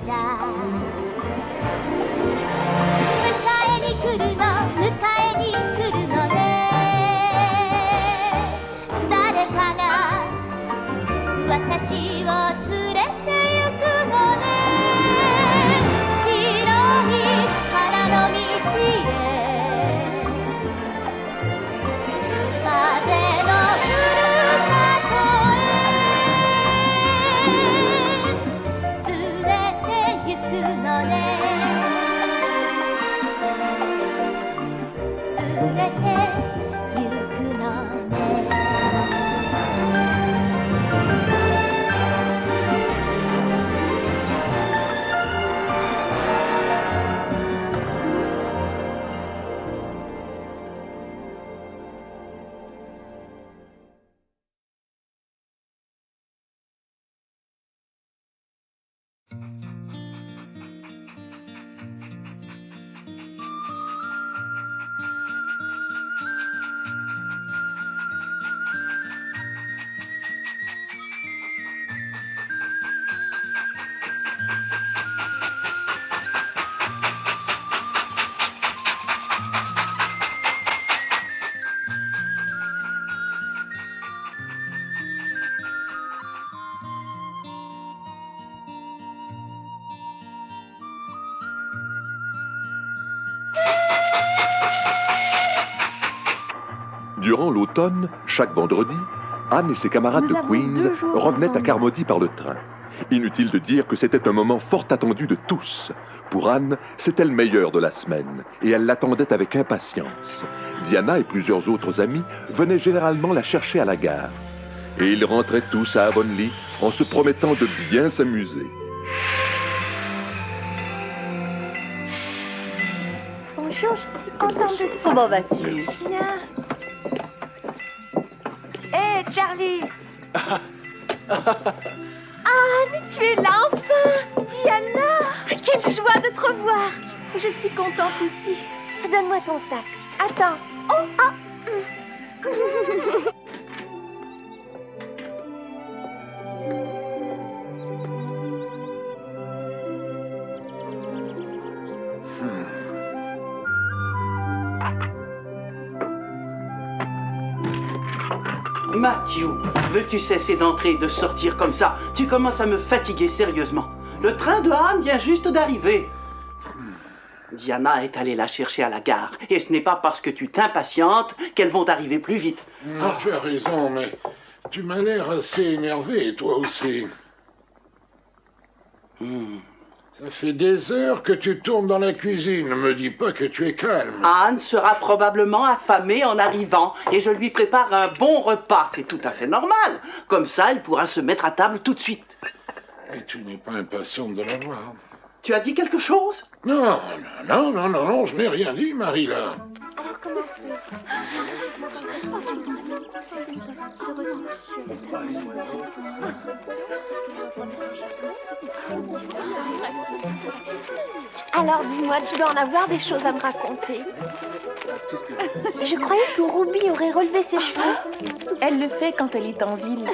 車迎えに来るの迎えに来るのね誰かが私を連れて行くのね白い花の道へ風のふるさとへ連れて行くのね連れて行くのねDurant l'automne, chaque vendredi, Anne et ses camarades de Queens revenaient à Carmody par le train. Inutile de dire que c'était un moment fort attendu de tous. Pour Anne, c'était le meilleur de la semaine, et elle l'attendait avec impatience. Diana et plusieurs autres amis venaient généralement la chercher à la gare. Et ils rentraient tous à Avonlea en se promettant de bien s'amuser. Bonjour, je suis contente de te voir. Comment vas-tu? Bien. Hé, Charlie. Ah, mais tu es là enfin, Diana. Quelle joie de te revoir. Je suis contente aussi. Donne-moi ton sac. Attends. Oh, ah. Matthew, veux-tu cesser d'entrer et de sortir comme ça? Tu commences à me fatiguer sérieusement. Le train de Anne vient juste d'arriver. Diana est allée la chercher à la gare. Et ce n'est pas parce que tu t'impatientes qu'elles vont arriver plus vite. Non, tu as raison, mais tu m'as l'air assez énervé, toi aussi. Ça fait des heures que tu tournes dans la cuisine. Ne me dis pas que tu es calme. Anne sera probablement affamée en arrivant et je lui prépare un bon repas. C'est tout à fait normal. Comme ça, elle pourra se mettre à table tout de suite. Et tu n'es pas impatiente de la voir. Tu as dit quelque chose? Non, je n'ai rien dit, Marie-là. Alors, comment Alors, dis-moi, tu dois en avoir des choses à me raconter. Je croyais que Ruby aurait relevé ses cheveux. Elle le fait quand elle est en ville.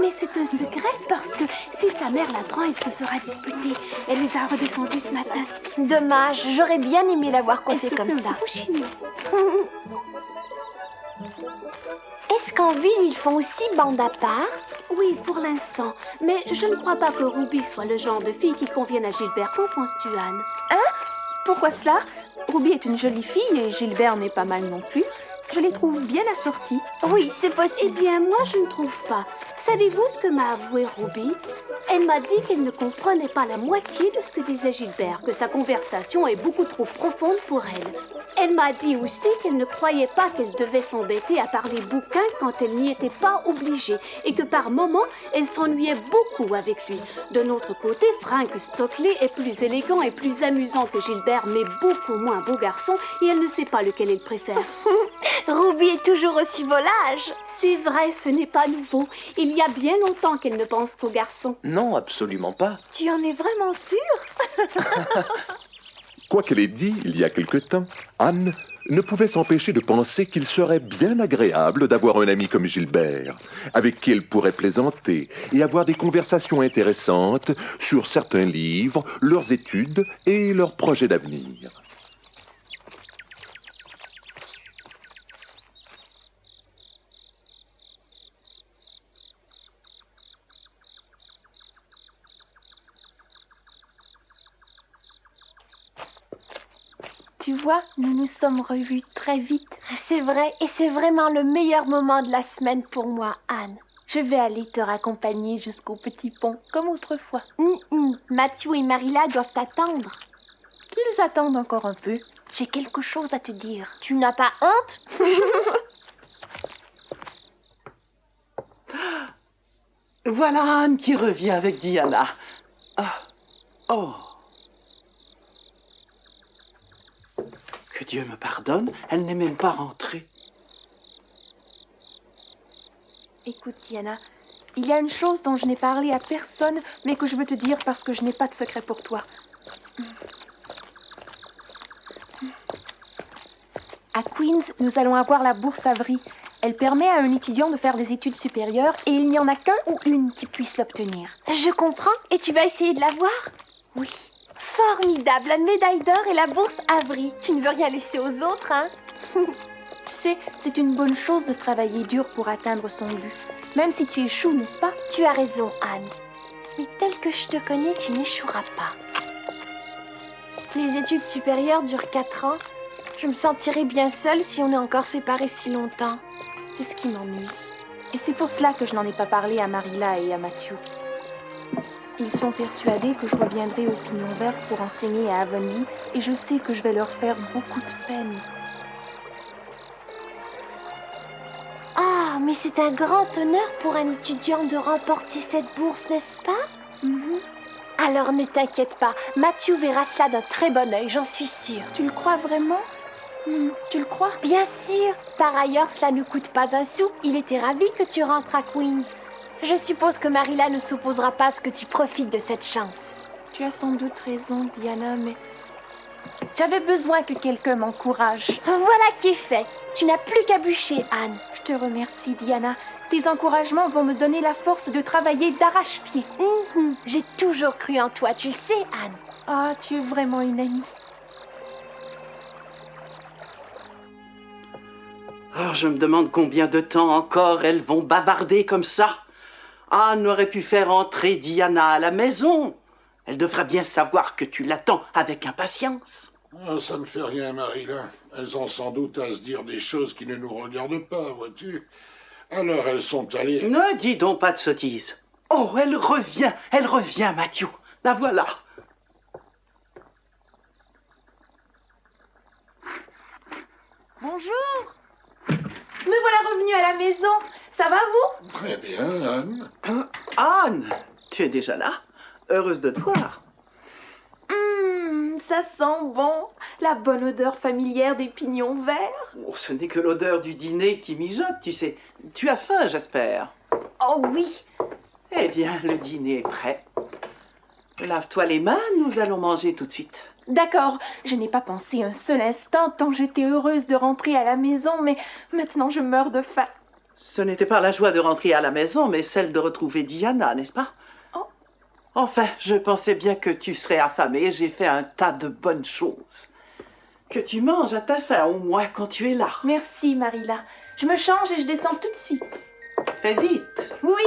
Mais c'est un secret parce que si sa mère l'apprend, elle se fera disputer. Elle les a redescendus ce matin. Dommage, j'aurais bien aimé l'avoir Elle conté se comme peut ça. beaucoup chiner. Est-ce qu'en ville, ils font aussi bande à part? Oui, pour l'instant. Mais je ne crois pas que Ruby soit le genre de fille qui convienne à Gilbert. Qu'en penses-tu, Anne? Pourquoi cela? Ruby est une jolie fille et Gilbert n'est pas mal non plus. Je les trouve bien assortis. Oui, c'est Eh possible. bien, moi, je ne trouve pas. Savez-vous ce que m'a avoué Ruby? Elle m'a dit qu'elle ne comprenait pas la moitié de ce que disait Gilbert, que sa conversation est beaucoup trop profonde pour elle. Elle m'a dit aussi qu'elle ne croyait pas qu'elle devait s'embêter à parler bouquin quand elle n'y était pas obligée, et que par moments, elle s'ennuyait beaucoup avec lui. D'un autre côté, Frank Stockley est plus élégant et plus amusant que Gilbert, mais beaucoup moins beau garçon, et elle ne sait pas lequel elle préfère. Ruby est toujours aussi volage. C'est vrai, ce n'est pas nouveau. Il y a bien longtemps qu'elle ne pense qu'aux garçons. Non, absolument pas. Tu en es vraiment sûre? Quoi qu'elle ait dit il y a quelque temps, Anne ne pouvait s'empêcher de penser qu'il serait bien agréable d'avoir un ami comme Gilbert, avec qui elle pourrait plaisanter et avoir des conversations intéressantes sur certains livres, leurs études et leurs projets d'avenir. Tu vois, nous nous sommes revus très vite. C'est vrai, et c'est vraiment le meilleur moment de la semaine pour moi, Anne. Je vais aller te raccompagner jusqu'au petit pont, comme autrefois. Matthew et Marilla doivent t'attendre. Qu'ils attendent encore un peu. J'ai quelque chose à te dire. Tu n'as pas honte? Voilà Anne qui revient avec Diana. Ah. Oh. Que Dieu me pardonne, elle n'est même pas rentrée. Écoute, Diana, il y a une chose dont je n'ai parlé à personne, mais que je veux te dire parce que je n'ai pas de secret pour toi. À Queen's, nous allons avoir la bourse Avery. Elle permet à un étudiant de faire des études supérieures et il n'y en a qu'un ou une qui puisse l'obtenir. Je comprends. Et tu vas essayer de l'avoir? Oui. Formidable, la médaille d'or et la bourse Avery. Tu ne veux rien laisser aux autres, hein? Tu sais, c'est une bonne chose de travailler dur pour atteindre son but. Même si tu échoues, n'est-ce pas? Tu as raison, Anne. Mais tel que je te connais, tu n'échoueras pas. Les études supérieures durent 4 ans. Je me sentirais bien seule si on est encore séparés si longtemps. C'est ce qui m'ennuie. Et c'est pour cela que je n'en ai pas parlé à Marilla et à Matthew. Ils sont persuadés que je reviendrai au Pignon Vert pour enseigner à Avonlea et je sais que je vais leur faire beaucoup de peine. Ah, mais c'est un grand honneur pour un étudiant de remporter cette bourse, n'est-ce pas? Alors ne t'inquiète pas, Matthew verra cela d'un très bon œil, j'en suis sûre. Tu le crois vraiment? Tu le crois? Bien sûr. Par ailleurs, cela ne coûte pas un sou. Il était ravi que tu rentres à Queen's. Je suppose que Marilla ne s'opposera pas à ce que tu profites de cette chance. Tu as sans doute raison, Diana, mais j'avais besoin que quelqu'un m'encourage. Voilà qui est fait. Tu n'as plus qu'à bûcher, Anne. Je te remercie, Diana. Tes encouragements vont me donner la force de travailler d'arrache-pied. J'ai toujours cru en toi, tu sais, Anne. Ah, tu es vraiment une amie. Oh, je me demande combien de temps encore elles vont bavarder comme ça. Anne aurait pu faire entrer Diana à la maison. Elle devrait bien savoir que tu l'attends avec impatience. Ah, ça ne fait rien, Marilla. Elles ont sans doute à se dire des choses qui ne nous regardent pas, vois-tu. Alors elles sont allées... Ne dis donc pas de sottises. Oh, elle revient, Matthew. La voilà. Bonjour. Me voilà revenue à la maison. Ça va, vous? Très bien, Anne. Anne, tu es déjà là? Heureuse de te voir. Ça sent bon. La bonne odeur familière des pignons verts. Oh, ce n'est que l'odeur du dîner qui mijote, tu sais. Tu as faim, j'espère. Oh oui. Eh bien, le dîner est prêt. Lave-toi les mains, nous allons manger tout de suite. D'accord, je n'ai pas pensé un seul instant tant j'étais heureuse de rentrer à la maison, mais maintenant je meurs de faim. Ce n'était pas la joie de rentrer à la maison, mais celle de retrouver Diana, n'est-ce pas? Oh. Enfin, je pensais bien que tu serais affamée, j'ai fait un tas de bonnes choses. Que tu manges à ta faim, au moins quand tu es là. Merci, Marilla. Je me change et je descends tout de suite. Fais vite. Oui.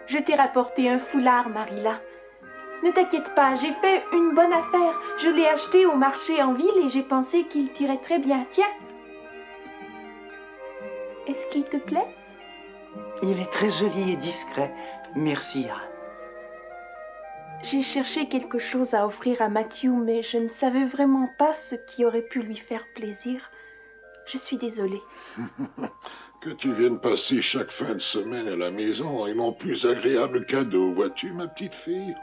Je t'ai rapporté un foulard, Marilla. Ne t'inquiète pas, j'ai fait une bonne affaire. Je l'ai acheté au marché en ville et j'ai pensé qu'il t'irait très bien. Tiens. Est-ce qu'il te plaît? Il est très joli et discret. Merci, Anne. J'ai cherché quelque chose à offrir à Matthew, mais je ne savais vraiment pas ce qui aurait pu lui faire plaisir. Je suis désolée. Que tu viennes passer chaque fin de semaine à la maison est mon plus agréable cadeau, vois-tu, ma petite fille?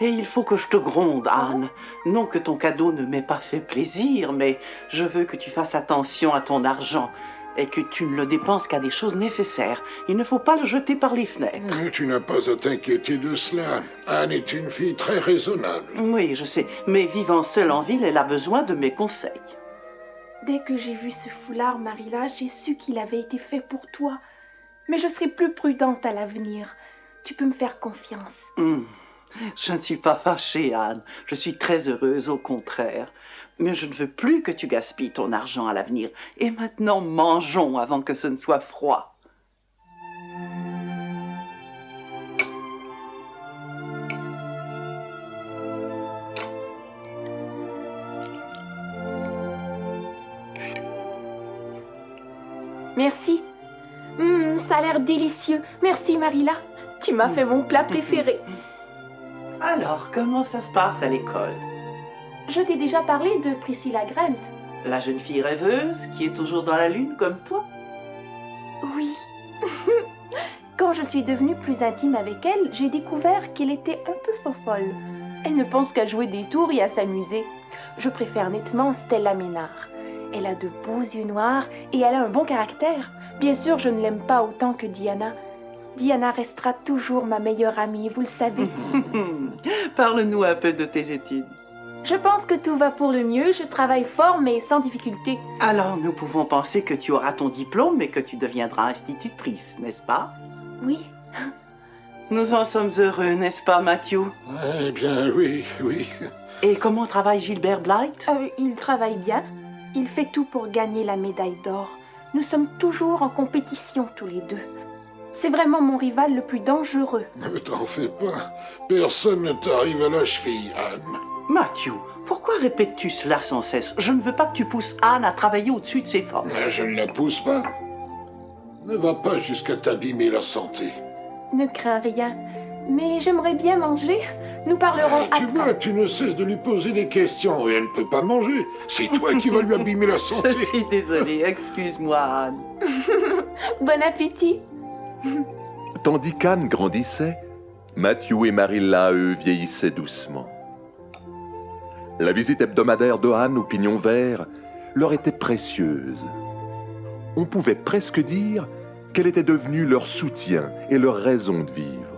Et il faut que je te gronde, Anne. Non que ton cadeau ne m'ait pas fait plaisir, mais je veux que tu fasses attention à ton argent. et que tu ne le dépenses qu'à des choses nécessaires. Il ne faut pas le jeter par les fenêtres. Mais tu n'as pas à t'inquiéter de cela. Anne est une fille très raisonnable. Oui, je sais, mais vivant seule en ville, elle a besoin de mes conseils. Dès que j'ai vu ce foulard, Marilla, j'ai su qu'il avait été fait pour toi. Mais je serai plus prudente à l'avenir. Tu peux me faire confiance. Je ne suis pas fâchée, Anne. Je suis très heureuse, au contraire. Mais je ne veux plus que tu gaspilles ton argent à l'avenir. Et maintenant, mangeons avant que ce ne soit froid. Merci. Ça a l'air délicieux. Merci, Marilla. Tu m'as fait mon plat préféré. Alors, comment ça se passe à l'école? Je t'ai déjà parlé de Priscilla Grant. La jeune fille rêveuse qui est toujours dans la lune comme toi? Oui. Quand je suis devenue plus intime avec elle, j'ai découvert qu'elle était un peu fofolle. Elle ne pense qu'à jouer des tours et à s'amuser. Je préfère nettement Stella Ménard. Elle a de beaux yeux noirs et elle a un bon caractère. Bien sûr, je ne l'aime pas autant que Diana. Diana restera toujours ma meilleure amie, vous le savez. Parle-nous un peu de tes études. Je pense que tout va pour le mieux. Je travaille fort, mais sans difficulté. Alors, nous pouvons penser que tu auras ton diplôme et que tu deviendras institutrice, n'est-ce pas? Oui. Nous en sommes heureux, n'est-ce pas, Matthew? Eh bien, oui, oui. Et comment travaille Gilbert Blythe? Il travaille bien. Il fait tout pour gagner la médaille d'or. Nous sommes toujours en compétition tous les deux. C'est vraiment mon rival le plus dangereux. Ne t'en fais pas. Personne ne t'arrive à la cheville, Anne. Matthew, pourquoi répètes-tu cela sans cesse? Je ne veux pas que tu pousses Anne à travailler au-dessus de ses forces. Mais je ne la pousse pas. Ne va pas jusqu'à t'abîmer la santé. Ne crains rien. Mais j'aimerais bien manger. Nous parlerons Tu après. vois, tu ne cesses de lui poser des questions et elle ne peut pas manger. C'est toi qui vas lui abîmer la santé. Je suis désolée, excuse-moi, Anne. Bon appétit. Tandis qu'Anne grandissait, Matthew et Marilla, eux, vieillissaient doucement. La visite hebdomadaire de Anne au Pignon Vert leur était précieuse. On pouvait presque dire qu'elle était devenue leur soutien et leur raison de vivre.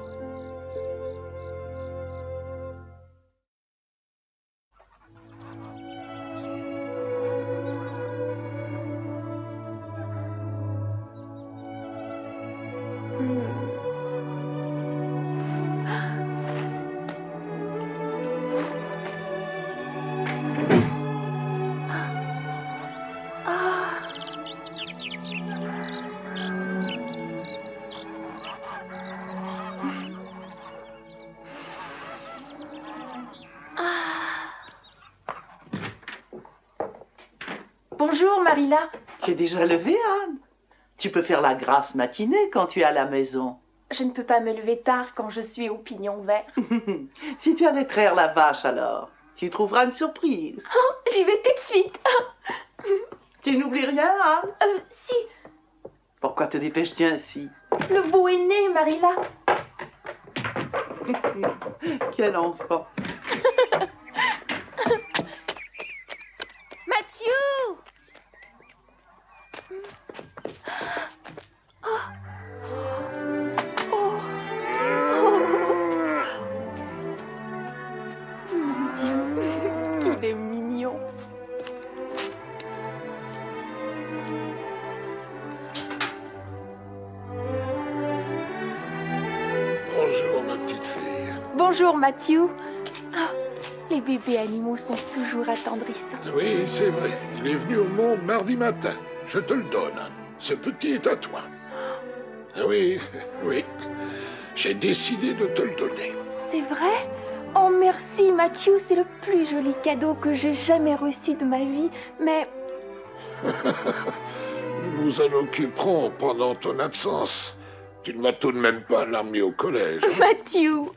Bonjour, Marilla. Tu es déjà levée, Anne? Tu peux faire la grasse matinée quand tu es à la maison. Je ne peux pas me lever tard quand je suis au Pignon Vert. Si tu allais traire la vache, alors, tu trouveras une surprise. J'y vais tout de suite. Tu n'oublies rien, Anne? Si, Pourquoi te dépêches-tu ainsi? le veau est né, Marilla. Quel enfant! Matthew! Mon Dieu, qu'il est mignon. Bonjour, ma petite fille. Bonjour, Matthew. Ah, les bébés animaux sont toujours attendrissants. Oui, c'est vrai. Il est venu au monde mardi matin. Je te le donne, Anne. Ce petit est à toi. Oui, oui. J'ai décidé de te le donner. C'est vrai? Oh, merci, Matthew. C'est le plus joli cadeau que j'ai jamais reçu de ma vie. Mais Nous nous en occuperons pendant ton absence. Tu ne vas tout de même pas l'emmener au collège. Matthew!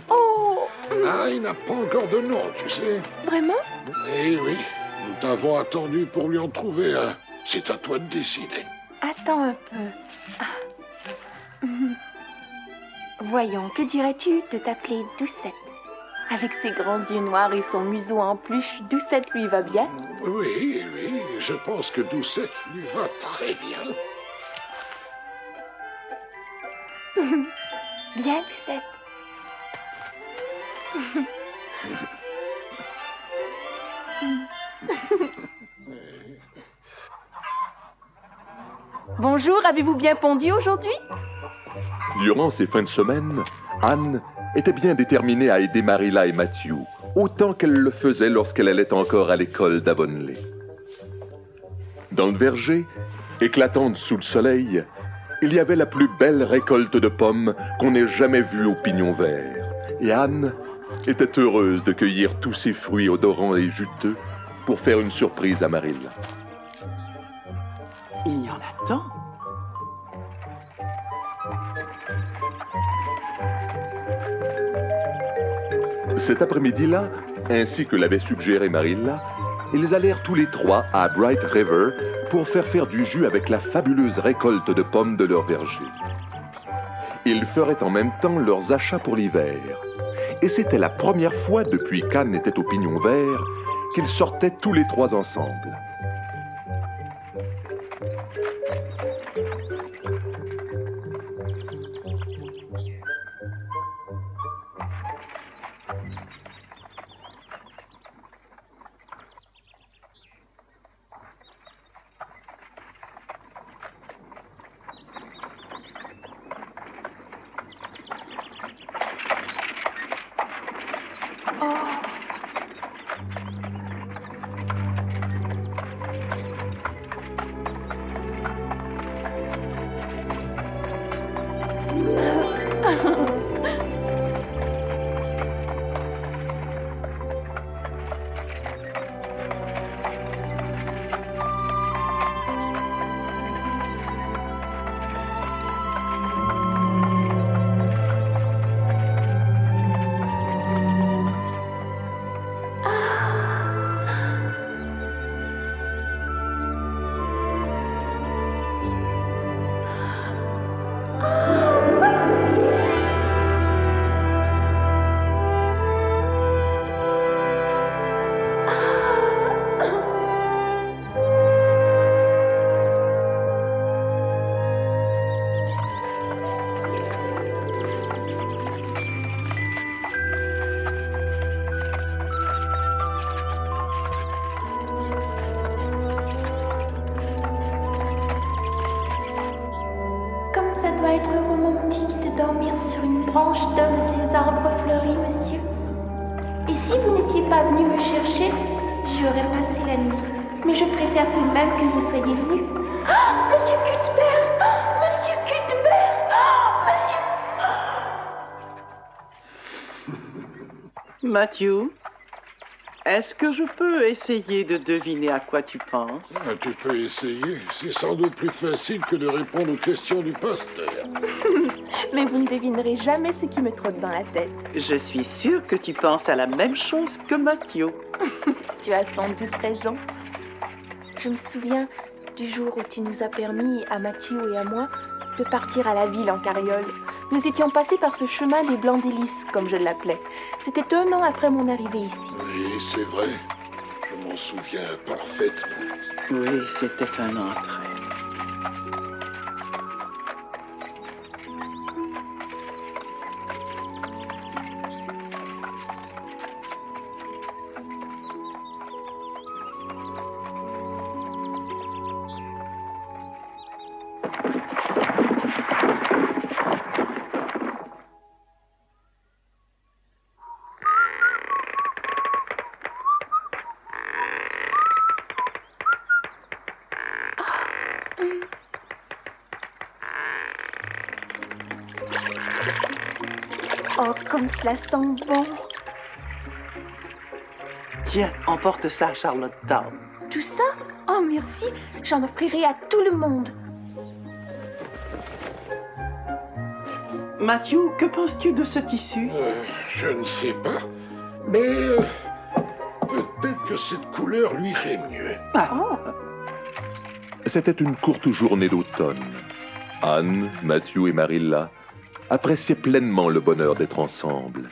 Oh! Ah, il n'a pas encore de nom, tu sais. Vraiment? Eh oui, nous t'avons attendu pour lui en trouver un. C'est à toi de décider. Attends un peu. Ah. Voyons, que dirais-tu de t'appeler Doucette? Avec ses grands yeux noirs et son museau en pluche, Doucette lui va bien. Oui, oui, je pense que Doucette lui va très bien. Bien, Doucette. Bonjour, avez-vous bien pondu aujourd'hui? Durant ces fins de semaine, Anne était bien déterminée à aider Marilla et Matthew, autant qu'elle le faisait lorsqu'elle allait encore à l'école d'Avonlea. Dans le verger, éclatante sous le soleil, il y avait la plus belle récolte de pommes qu'on ait jamais vue au pignon vert. Et Anne était heureuse de cueillir tous ces fruits odorants et juteux pour faire une surprise à Marilla. Il y en a tant. Cet après-midi-là, ainsi que l'avait suggéré Marilla, ils allèrent tous les trois à Bright River pour faire du jus avec la fabuleuse récolte de pommes de leur verger. Ils feraient en même temps leurs achats pour l'hiver. Et c'était la première fois depuis qu'Anne était au pignon vert qu'ils sortaient tous les trois ensemble. Être romantique de dormir sur une branche d'un de ces arbres fleuris, monsieur. Et si vous n'étiez pas venu me chercher, j'y aurais passé la nuit. Mais je préfère tout de même que vous soyez venu. Oh, monsieur Cuthbert! Oh, monsieur Cuthbert! Oh, monsieur... Matthew, est-ce que je peux essayer de deviner à quoi tu penses? Ah, tu peux essayer. C'est sans doute plus facile que de répondre aux questions du pasteur. Mais vous ne devinerez jamais ce qui me trotte dans la tête. Je suis sûre que tu penses à la même chose que Matthew. Tu as sans doute raison. Je me souviens du jour où tu nous as permis, à Matthew et à moi, de partir à la ville en carriole. Nous étions passés par ce chemin des Blancs d'Hélice, comme je l'appelais. C'était 1 an après mon arrivée ici. Oui, c'est vrai. Je m'en souviens parfaitement. Oui, c'était 1 an après. Oh, comme cela sent bon. Tiens, emporte ça à Charlottetown. Tout ça? Oh, merci. J'en offrirai à tout le monde. Matthew, que penses-tu de ce tissu? Je ne sais pas. Mais peut-être que cette couleur lui irait mieux. Ah. Oh. C'était une courte journée d'automne. Anne, Matthew et Marilla appréciaient pleinement le bonheur d'être ensemble.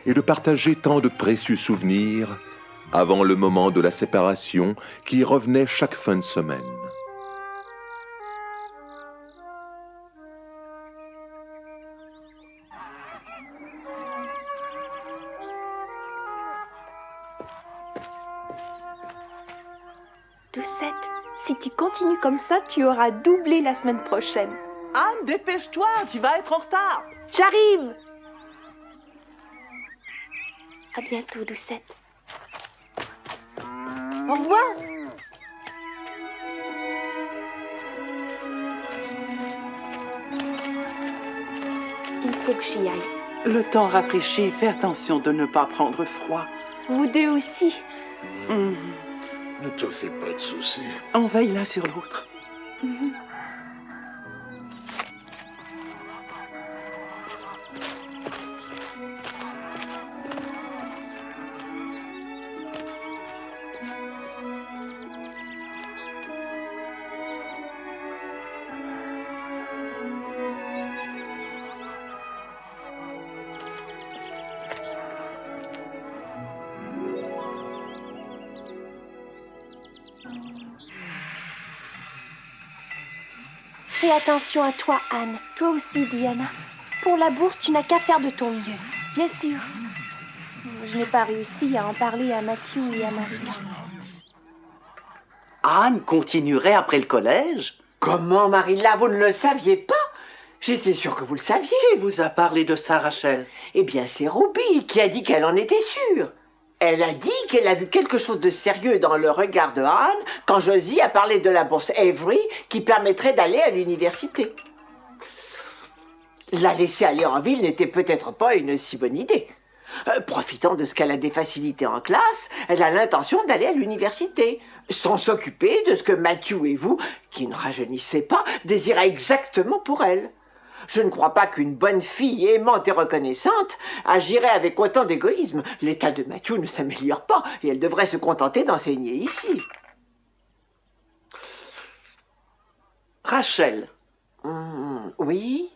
et de partager tant de précieux souvenirs avant le moment de la séparation qui revenait chaque fin de semaine. Doucette, si tu continues comme ça, tu auras doublé la semaine prochaine. Anne, dépêche-toi, tu vas être en retard. J'arrive! À bientôt, Doucette. Au revoir! Il faut que j'y aille. Le temps rafraîchit, fais attention de ne pas prendre froid. Vous deux aussi. Ne te fais pas de soucis. On veille l'un sur l'autre. Fais attention à toi, Anne. Toi aussi, Diana. Pour la bourse, tu n'as qu'à faire de ton mieux. Bien sûr. Je n'ai pas réussi à en parler à Mathieu et à Marilla. Anne continuerait après le collège? Comment, Marilla, vous ne le saviez pas? J'étais sûre que vous le saviez. Qui vous a parlé de ça, Rachel? Eh bien, c'est Ruby qui a dit qu'elle en était sûre. Elle a dit qu'elle a vu quelque chose de sérieux dans le regard de Anne quand Josie a parlé de la bourse Avery qui permettrait d'aller à l'université. La laisser aller en ville n'était peut-être pas une si bonne idée. Profitant de ce qu'elle a des facilités en classe, elle a l'intention d'aller à l'université, sans s'occuper de ce que Matthew et vous, qui ne rajeunissez pas, désirez exactement pour elle. Je ne crois pas qu'une bonne fille aimante et reconnaissante agirait avec autant d'égoïsme. L'état de Matthew ne s'améliore pas et elle devrait se contenter d'enseigner ici. Rachel. Oui?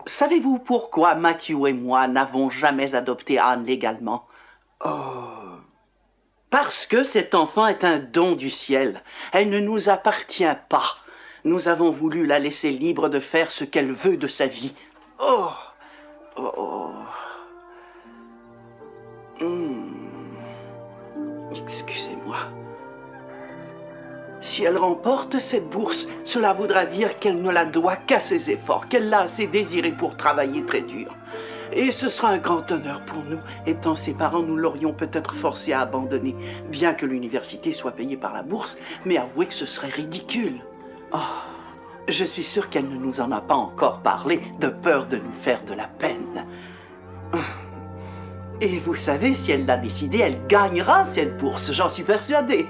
Savez-vous pourquoi Matthew et moi n'avons jamais adopté Anne légalement? Parce que cet enfant est un don du ciel. Elle ne nous appartient pas. Nous avons voulu la laisser libre de faire ce qu'elle veut de sa vie. Excusez-moi. Si elle remporte cette bourse, cela voudra dire qu'elle ne la doit qu'à ses efforts, qu'elle l'a assez désiré pour travailler très dur. Et ce sera un grand honneur pour nous. Étant ses parents, nous l'aurions peut-être forcé à abandonner, bien que l'université soit payée par la bourse, mais avouez que ce serait ridicule. Je suis sûre qu'elle ne nous en a pas encore parlé, de peur de nous faire de la peine. Et vous savez, si elle l'a décidé, elle gagnera cette bourse, j'en suis persuadée.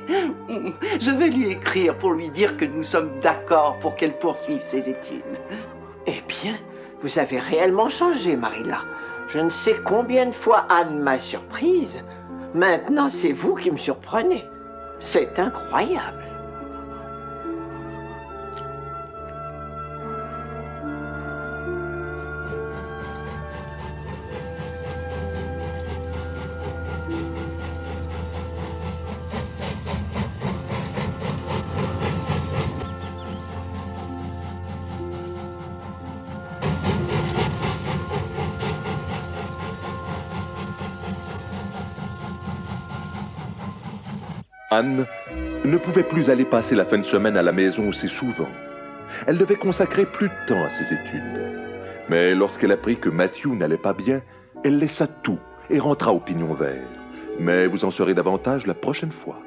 Je vais lui écrire pour lui dire que nous sommes d'accord pour qu'elle poursuive ses études. Eh bien, vous avez réellement changé, Marilla. Je ne sais combien de fois Anne m'a surprise. Maintenant, c'est vous qui me surprenez. C'est incroyable. Anne ne pouvait plus aller passer la fin de semaine à la maison aussi souvent. Elle devait consacrer plus de temps à ses études. Mais lorsqu'elle apprit que Matthew n'allait pas bien, elle laissa tout et rentra au Pignon Vert. Mais vous en saurez davantage la prochaine fois.